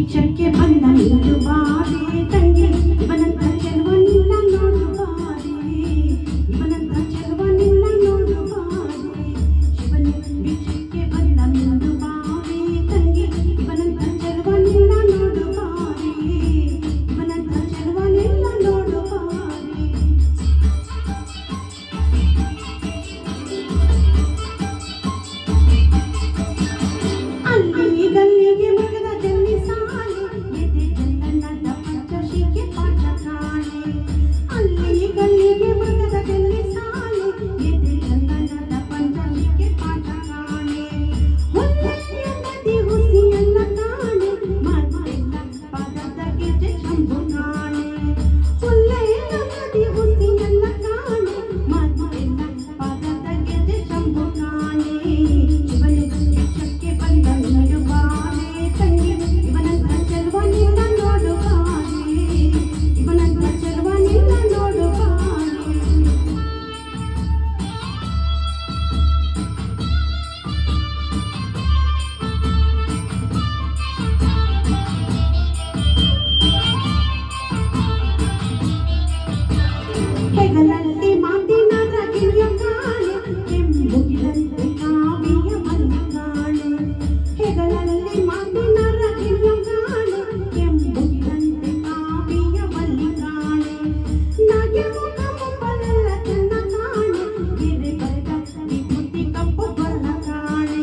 ಭಿಕ್ಷಕ್ಕೆ ಬಂದ ನೀನು ಬಾರೆ ತಂಗಿ ಇವನಂತ ಚೆಲುವನಿಲ್ಲ ನೋಡು ಬಾರೆ ಇವನಂತ ಚೆಲುವನಿಲ್ಲ ನೋಡು ಬಾರೆ ಶಿವನು ಭಿಕ್ಷಕ್ಕೆ ಬಂದ ನೀನು ಬಾರೆ ತಂಗಿ ಇವನಂತ ಚೆಲುವನಿಲ್ಲ ನೋಡು ಬಾರೆ ಇವನಂತ ಚೆಲುವನಿಲ್ಲ ನೋಡು ಬಾರೆ ಅಲ್ಲಿ ಗಲ್ಲಿಗೆ ಮಗದ ಜಲ್ಲಿ ಸಾಲೆ ಎದೆ ಚಂದನದ ಪಂಚಶಿಕೆ ಪಾಠ ಕಾಣೆ ಅಲ್ಲಿ ಗಲ್ಲಿಗೆ ಮಗದ ಜಲ್ಲಿ ಸಾಲೆ ಎದೆ ಚಂದನದ ಪಂಚಶಿಕೆ ಪಾಠ ಕಾಣೆ ಹೊನ್ನೆಯ ನದಿ ಹುಸಿಯನ್ನ ಕಾಣೆ ಮತ್ತೆಲ್ಲ ಪದದ ಗೆಜೆ ಶಂಭು ಕಾಣೆ ಹೊನ್ನೆಯ ನದಿ ಹುಸಿಯನ್ನ ಕಾಣೆ ಮತ್ತೆಲ್ಲ ಪದದ ಗೆಜೆ ಶಂಭು ಕಾಣೆ ಶಿವನು ಭಿಕ್ಷಕ್ಕೆ ಬಂದ ನೀನು ಬಾರೆ ತಂಗಿ ಇವನಂತ ಚೆಲುವನಿಲ್ಲ ನೋಡು ಬಾರೆ ಇವನಂತ ಚೆಲುವನಿಲ್ಲ ನೋಡು ಬಾರೆ ಹೆಗಲಲ್ಲಿ ಮಾತಿನ ರಗಿಯ ಕಾಣೆ ಕೆಂಬುಗಿಲಂತೆ ಕಾವಿಯ ಮಲ್ಲಿ ಕಾಣೆ ಹೆಗಲಲ್ಲಿ ಮಾತಿನ ರಗಿಯ ಕಾಣೆ ಕೆಂಬುಗಿಲಂತೆ ಕಾವಿಯ ಮಲ್ಲಿ ಕಾಣೆ ನಗೆ ಮುಖ ಮುಂಬಲೆಲ್ಲ ಚೆನ್ನ ಕಾಣೆ ಗಿರಿ ಬರೆದ ವಿಭೂತಿ ಕಪ್ಪು ಬರಲ ಕಾಣೆ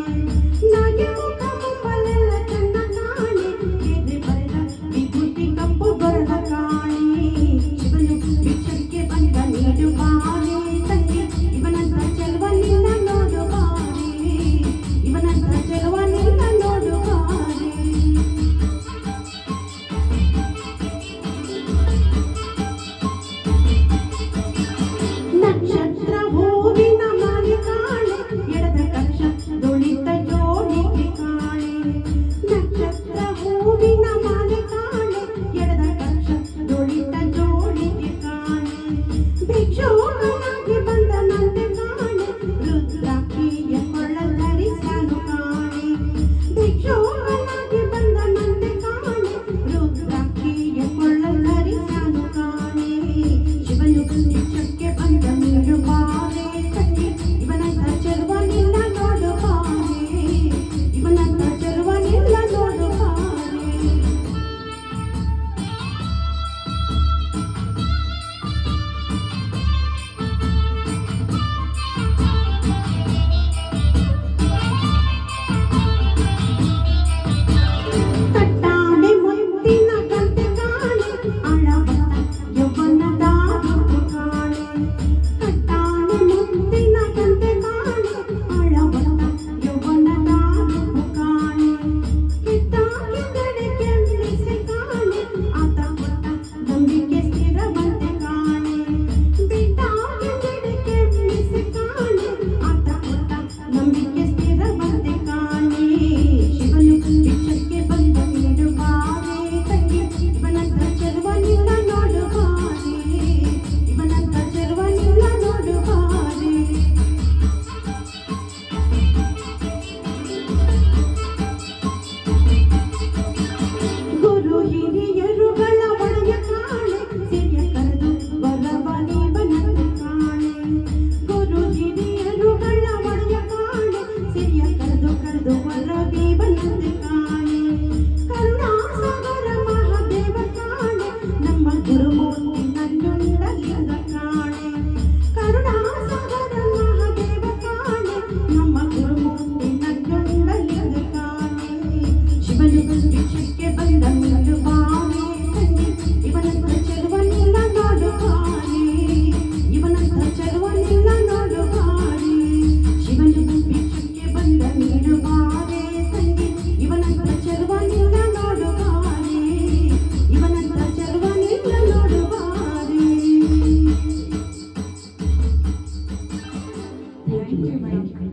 ನಗೆ ಮುಖ ಮುಂಬಲೆಲ್ಲ ಚೆನ್ನ ಕಾಣೆ ಗಿರಿ ಬರೆದ ವಿಭೂತಿ ಕಪ್ಪು ಬರಲ ಕಾಣೆ ಶಿವನು ಭಿಕ್ಷಕ್ಕೆ ಬಂದ ನೀಡು ಬಾರೆ ತಂಗಿ ಇವನಂತ ಚೆಲುವನಿಲ್ಲ ನೋಡು ಬಾರೆ ಇವನಂತ ಚೆಲುವನಿಲ್ಲ ನೋಡು ಬಾರೆ ನಕ್ಷತ್ರ ಹೂವಿನ ಮಾಲೆ ಕಾಣೆ ಎಡದ ಕಕ್ಷ ದೊಳಿತ ಜೋಡಿಗೆ ಕಾಣೆ ನಕ್ಷತ್ರ ಹೂವಿನ ಮಾಲೆ ಕಾಣೆ ಎಡದ ಕಕ್ಷ ದೊಳಿತ ಜೋಡಿಗೆ ಕಾಣೆ ಭಿಕ್ಷುಕನಾಗಿ ಬಂದ ನಂತೆ ಕಾಣೆ ರುದ್ರಾಕ್ಷಿಯ ಕೊಳ್ಳಧರಿಸನು ಕಾಣೆ ಭಿಕ್ಷುಕನಾಗಿ ಬಂದ ನಂತೆ ಕಾಣೆ ರುದ್ರಾಕ್ಷಿಯ ಕೊಳ್ಳಧರಿಸನು ಕಾಣೆ ಶಿವನು ಭಿಕ್ಷಕ್ಕೆ ಬಂದ ನೀನು ಬಾರೆ ತಂಗಿ ಇವನಂತ ಚೆಲುವನಿಲ್ಲ ನೋಡು ಬಾರೆ ಇವನಂತ ಚೆಲುವನಿಲ್ಲ ನೋಡು ಬಾರೆ ತಟ್ಟಾಣೆ ಮುತ್ತಿನ ಗಂಟೆ ಕಾಣೆ ಅಳವತ್ತ ಯೌವನದ ರೂಪು ಕಾಣೆ ತಟ್ಟಾಣೆ ಮುತ್ತಿನ ಗಂಟೆ ಕಾಣೆ ಅಳವತ್ತ ಯೌವನದ ರೂಪು ಕಾಣೆ ಕಿತ್ತಾಕಿದಡೆ ಕೆಮ್ಮಿಸಿ ಕಾಣೆ ಆತ ಕೊಟ್ಟ ನಂಬಿಕೆ ಸ್ಥಿರವಂತೆ ಕಾಣೆ ಬಿಟ್ಟಾಕಿದಡೆ ಕೆಮ್ಮಿಸಿ ಕಾಣೆ ಆತ ಕೊಟ್ಟ ನಂಬಿಕೆ ಸ್ಥಿರವಂತೆ ಕಾಣೆ ಶಿವನು ಭಿಕ್ಷಕ್ಕೆ ಬಂದ ನೀಡು ಬಾರೆ ತಂಗಿ ಇವನಂತ ಚೆಲುವನಿಲ್ಲ ನೋಡು ಬಾರೆ ಇವನಂತ ಚೆಲುವನಿಲ್ಲ ನೋಡು ಬಾರೆ ಗುರು ಹಿರಿಯರುಗಳ ಒಳಗೆ ಕಾಣೆ ಸಿರಿಯ ಕರೆದು ಬರವ ನೀವನಂತೆ ಕಾಣೆ ಗುರು ಹಿರಿಯರುಗಳ ಒಳಗೆ ಕಾಣೆ ಸಿರಿಯ ಕರೆದು ಬರವೀವನಂತೆ ಕಾಣೆ ಕರುಣಾಸಾಗರ ಮಹಾದೇವ ಕಾಣೆ ನಮ್ಮ ಗುರುಮೂರ್ತಿ ನಂಜುಂಡಲಿಂಗ ಕಾಣೆ ಕರುಣಾಸಾಗರ ಮಹಾದೇವ ಕಾಣೆ ನಮ್ಮ ಗುರುಮೂರ್ತಿ ನಂಜುಂಡಲಿಂಗ ಕಾಣೆ ಶಿವನು ಭಿಕ್ಷಕ್ಕೆ ಬಂದ ನೀನು ಬಾರೆ ತಂಗಿ ಇವನಂತ ಚೆಲುವನಿಲ್ಲ ನೋಡು ಬಾರೆ ಇವನಂತ ಚೆಲುವನಿಲ್ಲ ನೋಡು ಬಾರೆ ಶಿವನು ಭಿಕ್ಷಕ್ಕೆ ಬಂದ ನೀನು ಬಾರೆ ತಂಗಿ ಇವನಂತ ಚೆಲುವನಿಲ್ಲ ನೋಡು ಬಾರೆ ಇವನಂತ ಚೆಲುವನಿಲ್ಲ ನೋಡು ಬಾರೆ Thank you.